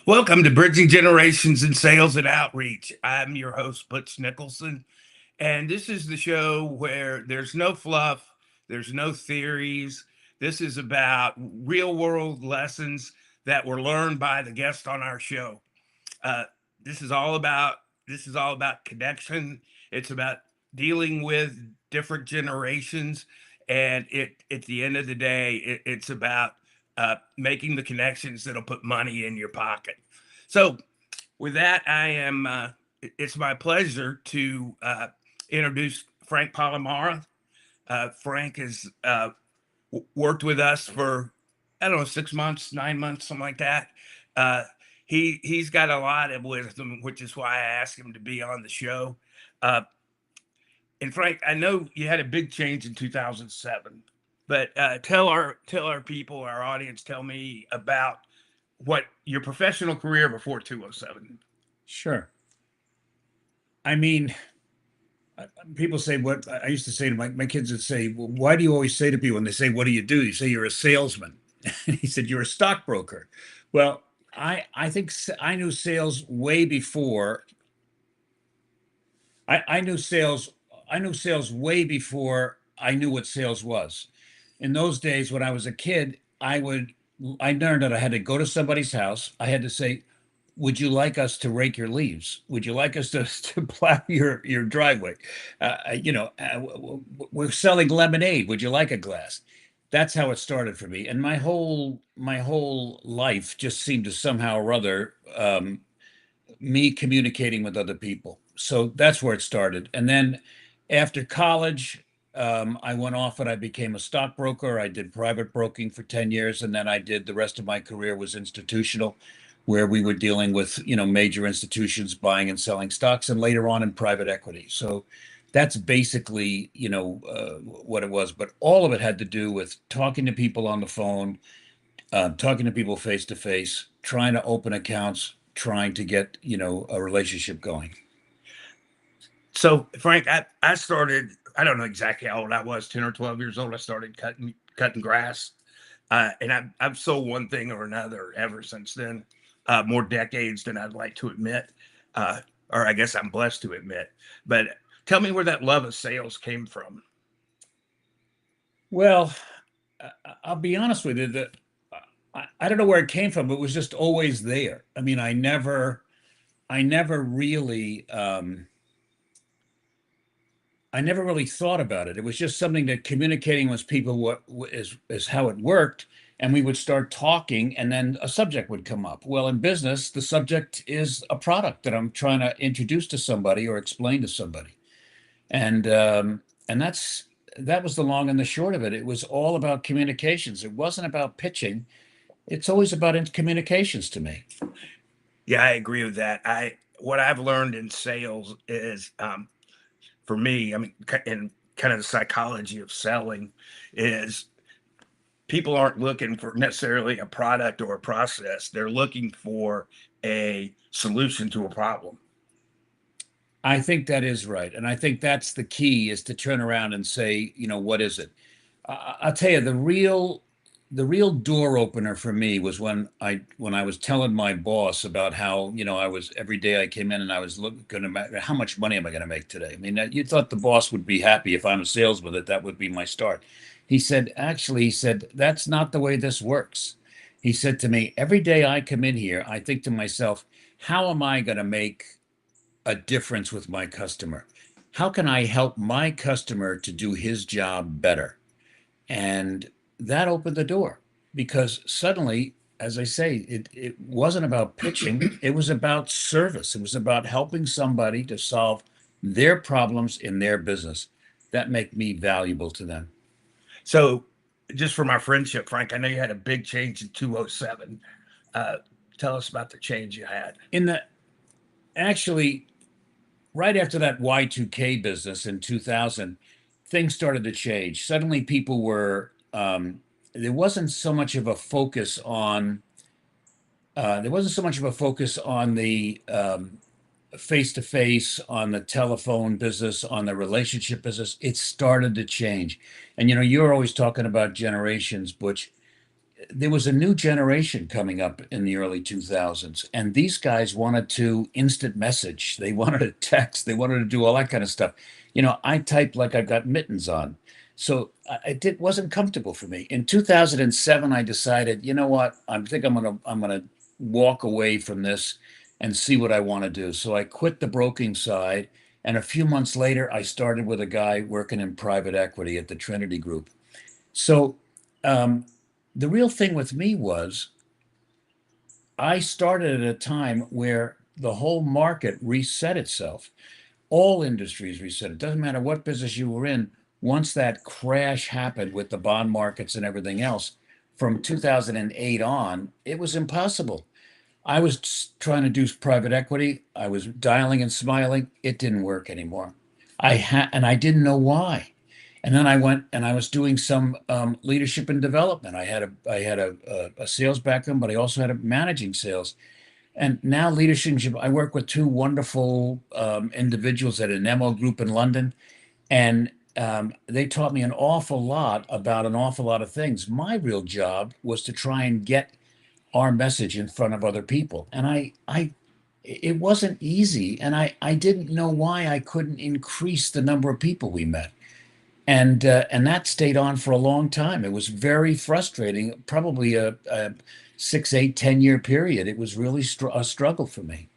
Welcome to Bridging Generations in Sales and Outreach. I'm your host, Butch Nicholson, and this is the show where there's no fluff, there's no theories. This is about real world lessons that were learned by the guest on our show. Uh, this is all about connection. It's about dealing with different generations, and at the end of the day, it's about making the connections that'll put money in your pocket. So, with that, it's my pleasure to introduce Frank Palomara. Frank has worked with us for, I don't know, 6 months, 9 months, something like that. Uh, he's got a lot of wisdom, which is why I asked him to be on the show. Uh, and Frank, I know you had a big change in 2007, but tell our people, our audience, tell me about what your professional career before 207. Sure. I mean, people say what I used to say to my kids would say, well, why do you always say to people when they say, what do? You say you're a salesman. He said, you're a stockbroker. Well, I think I knew sales way before. I knew sales. I knew sales way before I knew what sales was. In those days, when I was a kid, I learned that I had to go to somebody's house. I had to say, would you like us to rake your leaves? Would you like us to plow your driveway? We're selling lemonade. Would you like a glass? That's how it started for me. And my whole life just seemed to somehow or other me communicating with other people. So that's where it started. And then after college, I went off and I became a stockbroker. I did private broking for 10 years. And then I did the rest of my career was institutional, where we were dealing with, major institutions buying and selling stocks, and later on in private equity. So that's basically, what it was. But all of it had to do with talking to people on the phone, talking to people face to face, trying to open accounts, trying to get, a relationship going. So, Frank, I started, I don't know exactly how old I was, 10 or 12 years old. I started cutting grass. And I've sold one thing or another ever since then, more decades than I'd like to admit, uh, or I guess I'm blessed to admit. But tell me where that love of sales came from. Well, I'll be honest with you that I don't know where it came from. It was just always there. I mean, I never really I never really thought about it. It was just something that communicating with people is how it worked, and we would start talking, and then a subject would come up. Well, in business, the subject is a product that I'm trying to introduce to somebody or explain to somebody, and that was the long and the short of it. It was all about communications. It wasn't about pitching. It's always about communications to me. Yeah, I agree with that. What I've learned in sales is, for me, I mean, in kind of the psychology of selling, is people aren't looking for necessarily a product or a process. They're looking for a solution to a problem. I think that is right, and I think that's the key is to turn around and say, what is it? I'll tell you the real door opener for me was when I was telling my boss about how I was every day I came in and I was looking to how much money am I going to make today? I mean, you thought the boss would be happy if I'm a salesman that would be my start. He said, that's not the way this works. He said to me, every day I come in here, I think to myself, how am I going to make a difference with my customer? How can I help my customer to do his job better? And that opened the door because suddenly, as I say, it wasn't about pitching, it was about service. It was about helping somebody to solve their problems in their business that make me valuable to them. So, just for my friendship, Frank, I know you had a big change in 207. Uh, Tell us about the change you had. In the Actually, right after that Y2K business in 2000, things started to change. Suddenly, people were, there wasn't so much of a focus on, the face to face, on the telephone business, on the relationship business. It started to change. And, you're always talking about generations, Butch. there was a new generation coming up in the early 2000s, and these guys wanted to instant message. They wanted to text. They wanted to do all that kind of stuff. I typed like I got mittens on. So it wasn't comfortable for me. In 2007, I decided, you know what? I think I'm gonna walk away from this and see what I want to do. So I quit the broking side, and a few months later, I started with a guy working in private equity at the Trinity Group. So um, the real thing with me was I started at a time where the whole market reset itself. All industries reset. It doesn't matter what business you were in. Once that crash happened with the bond markets and everything else, from 2008 on, it was impossible. I was trying to do private equity. I was dialing and smiling. It didn't work anymore. And I didn't know why. And then I went and I was doing some leadership and development. I had a sales background, but I also had a managing sales. And now leadership. I work with two wonderful individuals at an MO group in London, and they taught me an awful lot about an awful lot of things. My real job was to try and get our message in front of other people. And it wasn't easy. And I didn't know why I couldn't increase the number of people we met. And that stayed on for a long time. It was very frustrating, probably a 6, 8, 10 year period. It was really a struggle for me.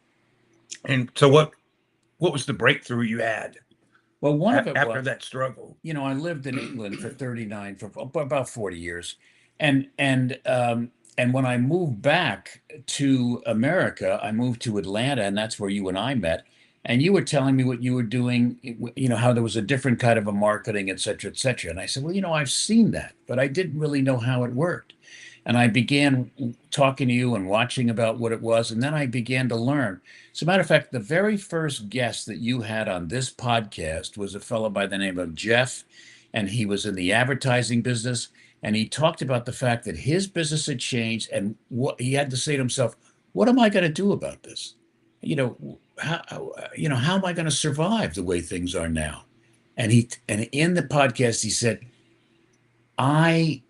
And so what was the breakthrough you had Well, one of it after was, that struggle? I lived in England for 39 for about 40 years. And when I moved back to America, I moved to Atlanta, and that's where you and I met. And you were telling me what you were doing, how there was a different kind of a marketing, et cetera, et cetera. And I said, well, I've seen that, but I didn't really know how it worked. And I began talking to you and watching about what it was, and then I began to learn. As a matter of fact, the very first guest that you had on this podcast was a fellow by the name of Jeff, and he was in the advertising business. And he talked about the fact that his business had changed, and what he had to say to himself, "What am I going to do about this? How am I going to survive the way things are now?" And in the podcast, he said, "I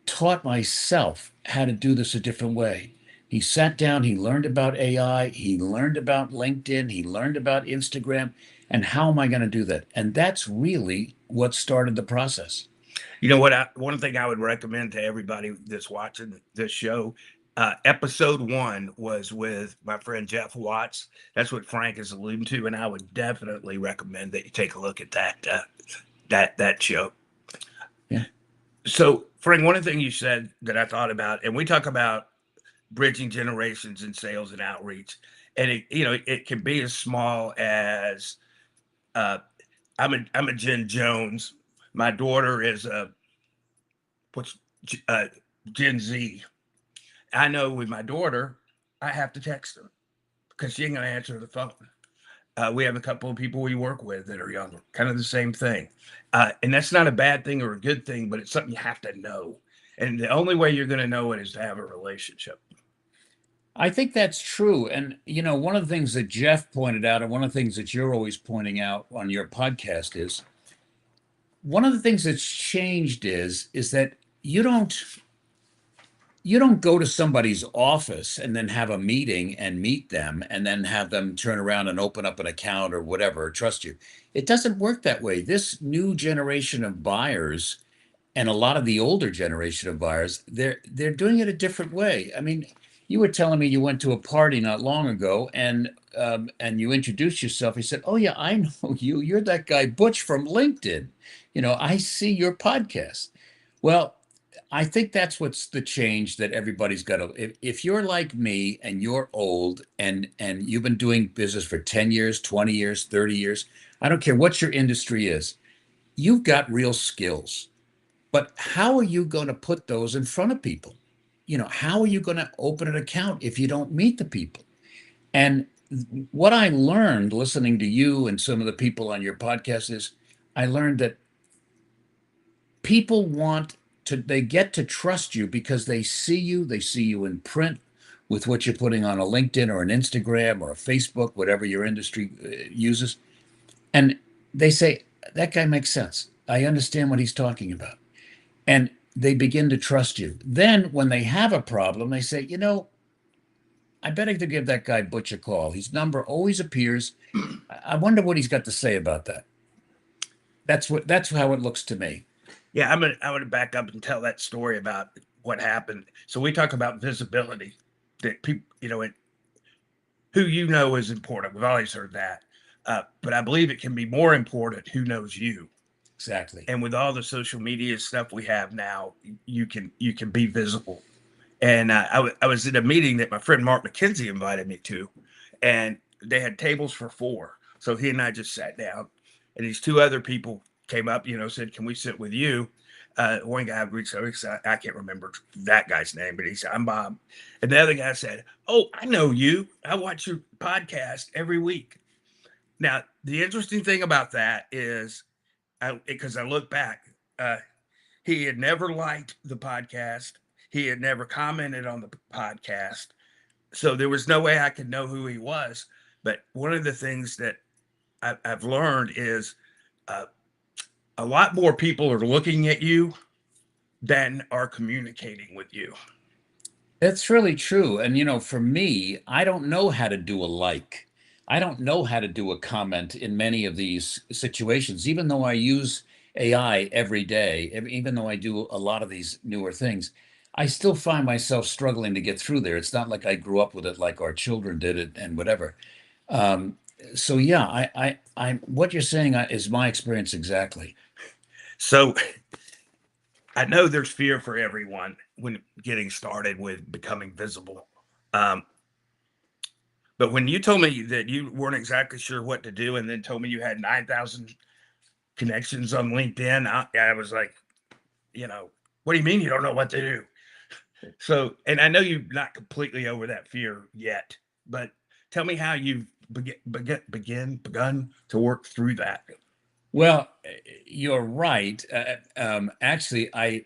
taught myself how to do this a different way." He sat down, he learned about AI, he learned about LinkedIn, he learned about Instagram, and how am I going to do that? And that's really what started the process. You know what? One thing I would recommend to everybody that's watching this show, episode 1 was with my friend Jeff Watts. That's what Frank is alluding to, and I would definitely recommend that you take a look at that show. Yeah. So, Frank, one of the things you said that I thought about, and we talk about bridging generations in sales and outreach, and it can be as small as uh, I'm a Jen Jones. My daughter is a what's uh, Gen Z. I know with my daughter, I have to text her because she ain't gonna answer the phone. We have a couple of people we work with that are younger, kind of the same thing, and that's not a bad thing or a good thing, but it's something you have to know. And the only way you're going to know it is to have a relationship. I think that's true. And, one of the things that Jeff pointed out, and one of the things that you're always pointing out on your podcast is one of the things that's changed is that you don't you don't go to somebody's office and then have a meeting and meet them and then have them turn around and open up an account or whatever, or trust you. It doesn't work that way. This new generation of buyers and a lot of the older generation of buyers, they're doing it a different way. I mean, you were telling me you went to a party not long ago, and you introduced yourself. You said, "Oh yeah, I know you. You're that guy Butch from LinkedIn. I see your podcast." Well, I think that's what's the change that everybody's got to. If you're like me and you're old and you've been doing business for 10 years, 20 years, 30 years, I don't care what your industry is, you've got real skills. But how are you going to put those in front of people? How are you going to open an account if you don't meet the people? And what I learned listening to you and some of the people on your podcast is I learned that people they get to trust you because they see you in print with what you're putting on a LinkedIn or an Instagram or a Facebook, whatever your industry uses. And they say, that guy makes sense. I understand what he's talking about. And they begin to trust you. Then when they have a problem, they say, I better to give that guy Butch a call. His number always appears. I wonder what he's got to say about that. That's how it looks to me. Yeah, I'm gonna back up and tell that story about what happened. So we talk about visibility, that people, who is important. We've always heard that, but I believe it can be more important who knows you. Exactly. And with all the social media stuff we have now, you can be visible. And I was at a meeting that my friend Mark McKenzie invited me to, and they had tables for four. So he and I just sat down, and these two other people came up, said, "Can we sit with you?" One guy reached out, I can't remember that guy's name, but he said, "I'm Bob." And the other guy said, "Oh, I know you. I watch your podcast every week." Now, the interesting thing about that is, because I look back, he had never liked the podcast. He had never commented on the podcast. So there was no way I could know who he was. But one of the things that I've learned is, uh, a lot more people are looking at you than are communicating with you. That's really true. And for me, I don't know how to do a like. I don't know how to do a comment in many of these situations, even though I use AI every day, even though I do a lot of these newer things, I still find myself struggling to get through there. It's not like I grew up with it like our children did it and whatever. Um, so yeah, what you're saying is my experience exactly. So I know there's fear for everyone when getting started with becoming visible. Um, but when you told me that you weren't exactly sure what to do, and then told me you had 9,000 connections on LinkedIn, I was like, you know, what do you mean you don't know what to do? So, and I know you're not completely over that fear yet, but tell me how you've begun to work through that. Well, you're right. Actually, I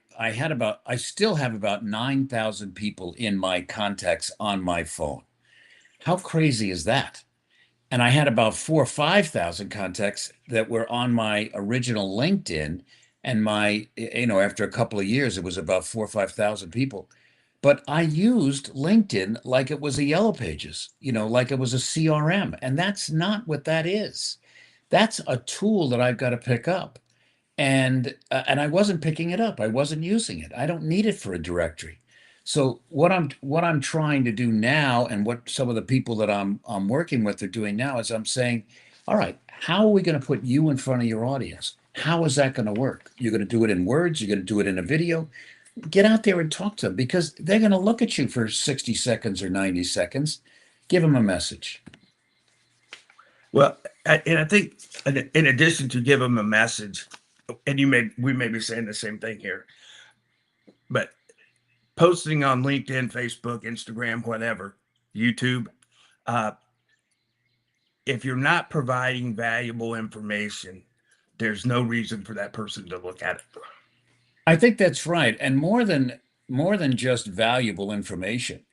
still have about 9,000 people in my contacts on my phone. How crazy is that? And I had about 4 or 5 thousand contacts that were on my original LinkedIn, and after a couple of years, it was about 4 or 5 thousand people. But I used LinkedIn like it was a Yellow Pages, like it was a CRM, and that's not what that is. That's a tool that I've got to pick up, and I wasn't picking it up. I wasn't using it. I don't need it for a directory. So what I'm trying to do now, and what some of the people that I'm working with are doing now, is I'm saying, all right, how are we going to put you in front of your audience? How is that going to work? You're going to do it in words. You're going to do it in a video. Get out there and talk to them, because they're going to look at you for 60 seconds or 90 seconds. Give them a message. Well, and I think, in addition to give them a message, and we may be saying the same thing here, but posting on LinkedIn, Facebook, Instagram, whatever, YouTube, uh, if you're not providing valuable information, there's no reason for that person to look at it. I think that's right. And more than just valuable information,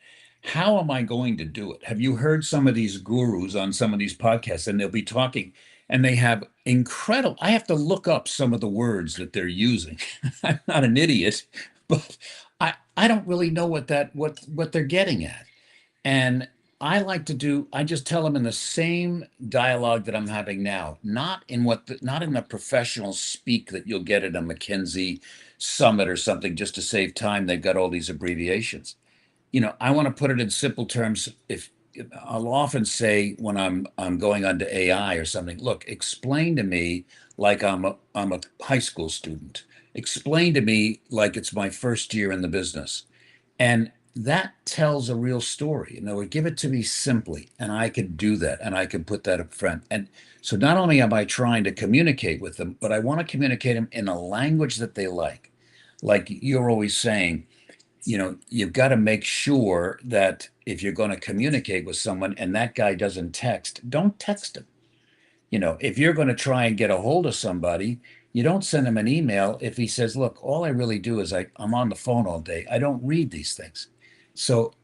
how am I going to do it? Have you heard some of these gurus on some of these podcasts, and they'll be talking, and they have incredible, I have to look up some of the words that they're using. I'm not an idiot, but I don't really know what they're getting at. And I just tell them in the same dialogue that I'm having now, not in the professional speak that you'll get at a McKinsey summit or something just to save time. They've got all these abbreviations. I want to put it in simple terms. If I'll often say when I'm going onto AI or something, look, explain to me like I'm a high school student. Explain to me like it's my first year in the business. And that tells a real story. They would give it to me simply, and I could do that, and I can put that up front. And so not only am I trying to communicate with them, but I want to communicate them in a language that they like. Like you're always saying, you've got to make sure that if you're going to communicate with someone and that guy doesn't text, don't text him. If you're going to try and get a hold of somebody, you don't send him an email if he says, look, all I really do is I'm on the phone all day. I don't read these things. So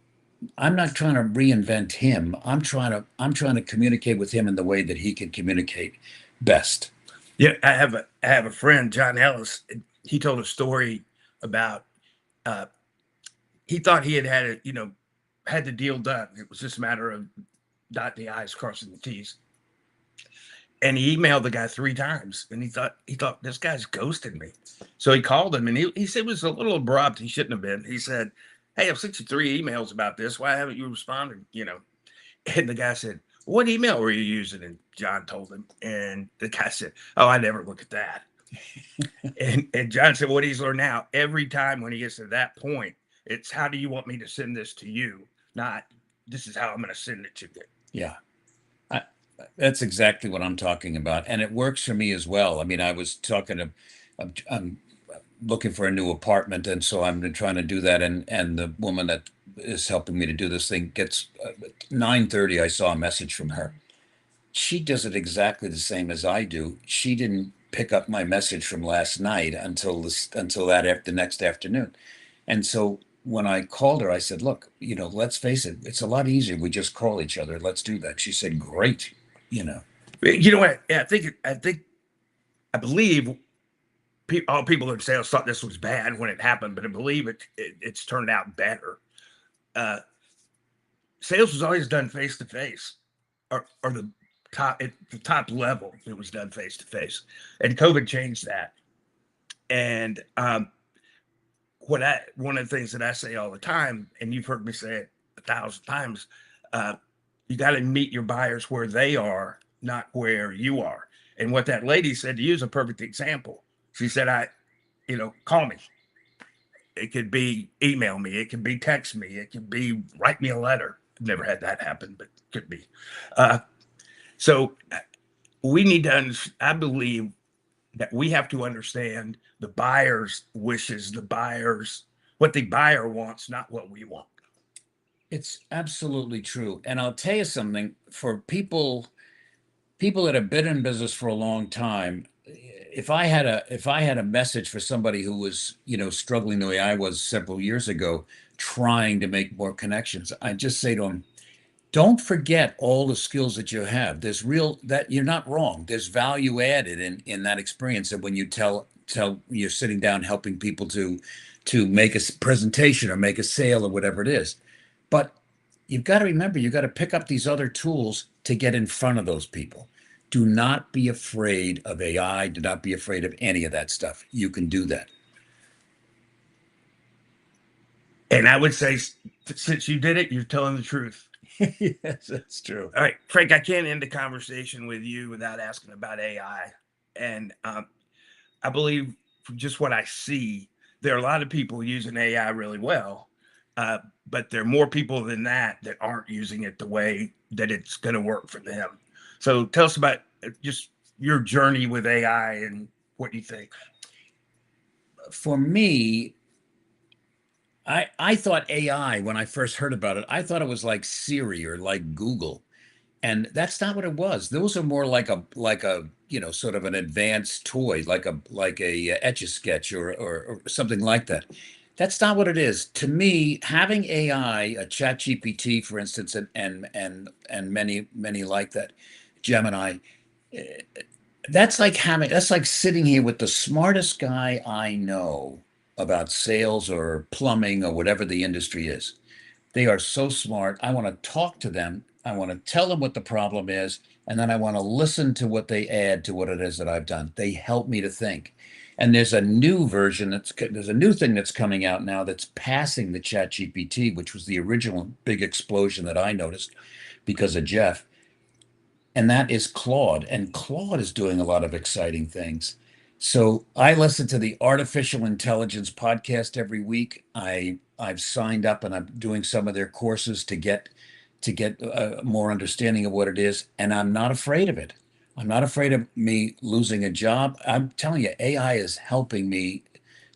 I'm not trying to reinvent him. I'm trying to communicate with him in the way that he can communicate best. Yeah, I have a friend, John Ellis. He told a story about uh, he thought he had it, had the deal done. It was just a matter of dotting the I's, crossing the T's. And he emailed the guy 3 times, and he thought this guy's ghosted me. So he called him, and he said it was a little abrupt. He shouldn't have been. He said, "Hey, I've sent you 3 emails about this. Why haven't you responded?" And the guy said, "What email were you using?" And John told him, and the guy said, "Oh, I never look at that." And John said, "What he's learned now, every time when he gets to that point, it's how do you want me to send this to you, not this is how I'm going to send it to you." Yeah. I, that's exactly what I'm talking about. And it works for me as well. I mean, I was talking to, I'm looking for a new apartment. And so I'm trying to do that. And the woman that is helping me to do this thing gets 9:30. I saw a message from her. She does it exactly the same as I do. She didn't pick up my message from last night until the next afternoon. And so when I called her, I said, "Look, let's face it, it's a lot easier. We just call each other. Let's do that." She said, "Great." You know, You know what? Yeah, I believe all people in sales thought this was bad when it happened, but I believe it's turned out better. Uh, Sales was always done face to face, or the top at the top level. It was done face to face, and COVID changed that. And what I one of the things that I say all the time, and you've heard me say it 1,000 times, uh, you got to meet your buyers where they are, not where you are. And what that lady said to you is a perfect example. She said, call me. It could be email me. It could be text me. It could be write me a letter. I've never had that happen, but it could be. So we need to, I believe that we have to understand the buyer's wishes, what the buyer wants, not what we want. it's absolutely true. And I'll tell you something, for people that have been in business for a long time, if I had a message for somebody who was, struggling the way I was several years ago, trying to make more connections, I just say to them, don't forget all the skills that you have. There's real that you're not wrong. There's value added in that experience. And when you tell you're sitting down helping people to make a presentation or make a sale or whatever it is. But you've got to remember, you've got to pick up these other tools to get in front of those people. Do not be afraid of AI. Do not be afraid of any of that stuff. You can do that. And I would say, since you did it, you're telling the truth. Yes, that's true. All right, Frank, I can't end the conversation with you without asking about AI. And I believe from just what I see, there are a lot of people using AI really well, uh, but there are more people than that aren't using it the way that it's going to work for them. So tell us about just your journey with AI and what you think. For me, I thought AI, when I first heard about it, I thought it was like Siri or like Google. And that's not what it was. Those are more like a sort of an advanced toy, like a etch a sketch or something like that. That's not what it is. To me, having AI, a chat GPT, for instance, and many like that, Gemini, eh, that's like sitting here with the smartest guy I know about sales or plumbing or whatever the industry is. They are so smart. I want to talk to them. I want to tell them what the problem is. And then I want to listen to what they add to what it is that I've done. They help me to think. And there's a new thing that's coming out now that's passing the Chat GPT, which was the original big explosion that I noticed because of Jeff, and that is Claude. And Claude is doing a lot of exciting things. So I listen to the Artificial Intelligence podcast every week. I've signed up and I'm doing some of their courses to get a more understanding of what it is, and I'm not afraid of it. I'm not afraid of me losing a job. I'm telling you, AI is helping me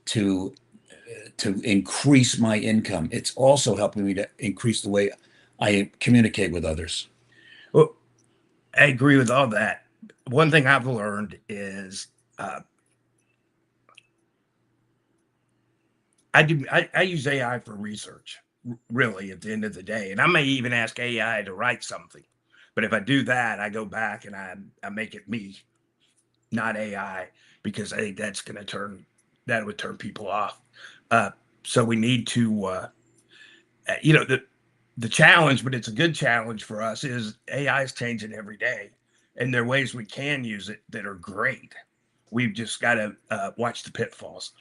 to to increase my income. It's also helping me to increase the way I communicate with others. Well, I agree with all that. One thing I've learned is uh, I use AI for research, really, at the end of the day. And I may even ask AI to write something. But if I do that, I go back and I make it me, not AI, because I think that would turn people off. So we need to, you know, the challenge, but it's a good challenge for us, is AI is changing every day, and there are ways we can use it that are great. We've just got to watch the pitfalls.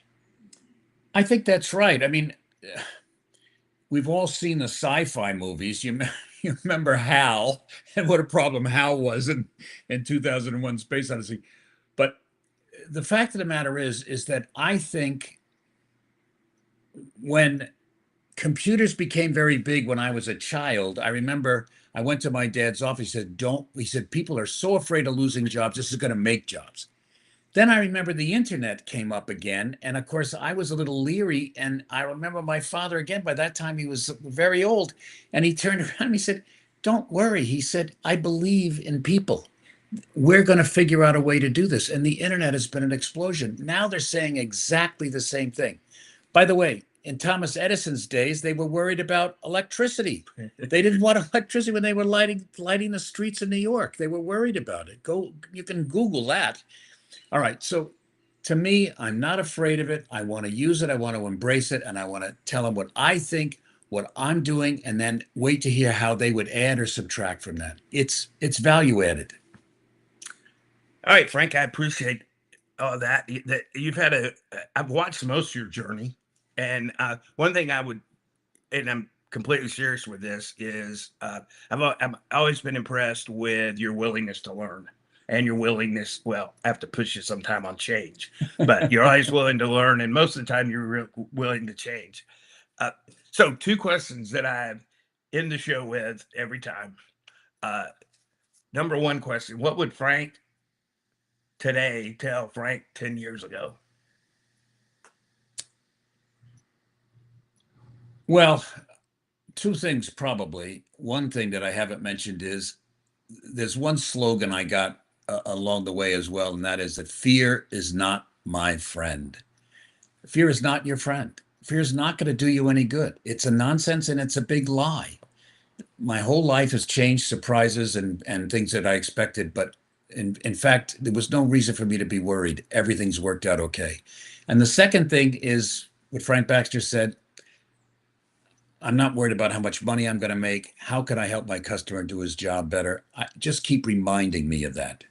I think that's right. I mean, we've all seen the sci-fi movies. You remember Hal and what a problem Hal was in 2001 Space Odyssey. But the fact of the matter is that I think when computers became very big when I was a child, I remember I went to my dad's office. He said, "Don't," he said, "people are so afraid of losing jobs. This is going to make jobs." Then I remember the internet came up again. And of course, I was a little leery. And I remember my father again, by that time, he was very old. And he turned around and he said, "Don't worry." He said, "I believe in people. We're going to figure out a way to do this." And the internet has been an explosion. Now they're saying exactly the same thing. By the way, in Thomas Edison's days, they were worried about electricity. They didn't want electricity when they were lighting the streets of New York. They were worried about it. You can Google that. All right. So to me, I'm not afraid of it. I want to use it. I want to embrace it. And I want to tell them what I think, what I'm doing, and then wait to hear how they would add or subtract from that. It's value added. All right, Frank, I appreciate all that. That you've had I've watched most of your journey, and one thing I would, and I'm completely serious with this, is I've always been impressed with your willingness to learn and your willingness. Well, I have to push you sometime on change, but you're always willing to learn, and most of the time you're willing to change. Uh, so, two questions that I end the show with every time. Uh, Number one question: what would Frank today tell Frank 10 years ago? Well, two things probably. One thing that I haven't mentioned is there's one slogan I got along the way as well, and that is that fear is not my friend. Fear is not your friend. Fear is not going to do you any good. It's a nonsense and it's a big lie. My whole life has changed, surprises and things that I expected, but in fact, there was no reason for me to be worried. Everything's worked out okay. And the second thing is what Frank Baxter said: I'm not worried about how much money I'm going to make. How can I help my customer do his job better? Just keep reminding me of that.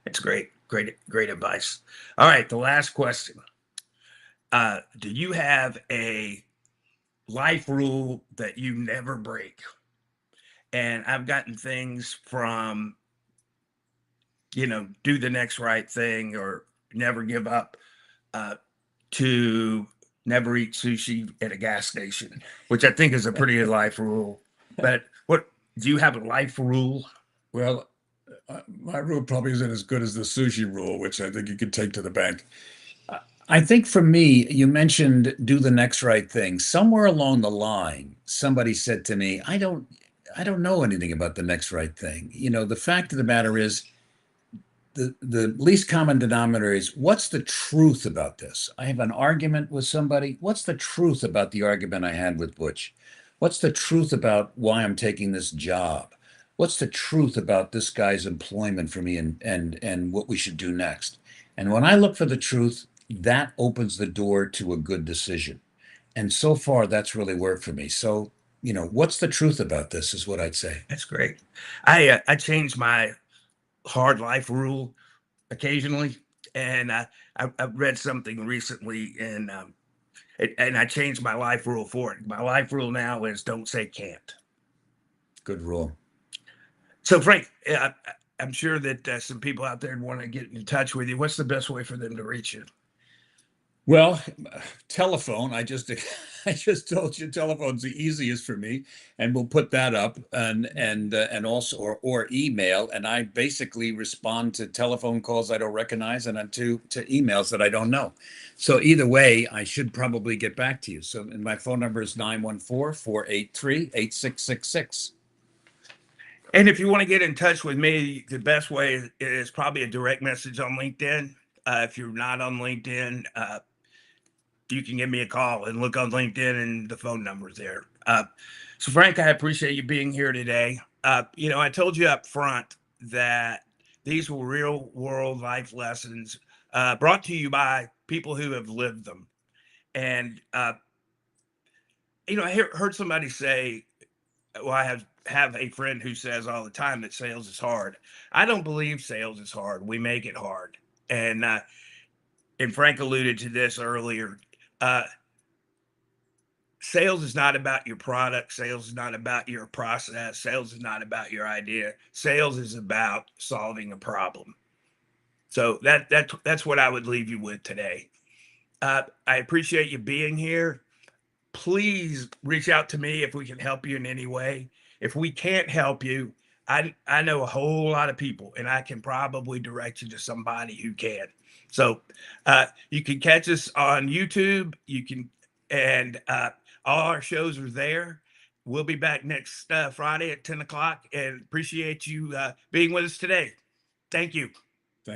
It's great, great advice. All right, the last question. Do you have a life rule that you never break? And I've gotten things from, do the next right thing or never give up, uh, to never eat sushi at a gas station, which I think is a pretty good life rule. But what do you have a life rule? Well, my rule probably isn't as good as the sushi rule, which I think you could take to the bank. I think for me, you mentioned do the next right thing. Somewhere along the line, somebody said to me, I don't know anything about the next right thing. The fact of the matter is the least common denominator is what's the truth about this? I have an argument with somebody. What's the truth about the argument I had with Butch? What's the truth about why I'm taking this job? What's the truth about this guy's employment for me and what we should do next? And when I look for the truth, that opens the door to a good decision. And so far, that's really worked for me. So, what's the truth about this is what I'd say. That's great. I change my hard life rule occasionally, and I read something recently, and I changed my life rule for it. My life rule now is don't say can't. Good rule. So, Frank, I'm sure that some people out there want to get in touch with you. What's the best way for them to reach you? Well, telephone. I just told you telephone's the easiest for me, and we'll put that up, and also or email. And I basically respond to telephone calls I don't recognize and to emails that I don't know. So either way, I should probably get back to you. So and my phone number is 914-483-8666. And if you want to get in touch with me, the best way is probably a direct message on LinkedIn. If you're not on LinkedIn, you can give me a call and look on LinkedIn, and the phone number's there. So, Frank, I appreciate you being here today. I told you up front that these were real world life lessons brought to you by people who have lived them. And I heard somebody say, well, I have a friend who says all the time that sales is hard. I don't believe sales is hard. We make it hard. And Frank alluded to this earlier. Uh, Sales is not about your product. Sales is not about your process. Sales is not about your idea. Sales is about solving a problem. So that's what I would leave you with today. I appreciate you being here. Please reach out to me if we can help you in any way. If we can't help you, I know a whole lot of people, and I can probably direct you to somebody who can. So you can catch us on YouTube. You can, and all our shows are there. We'll be back next Friday at 10 o'clock, and appreciate you being with us today. Thank you.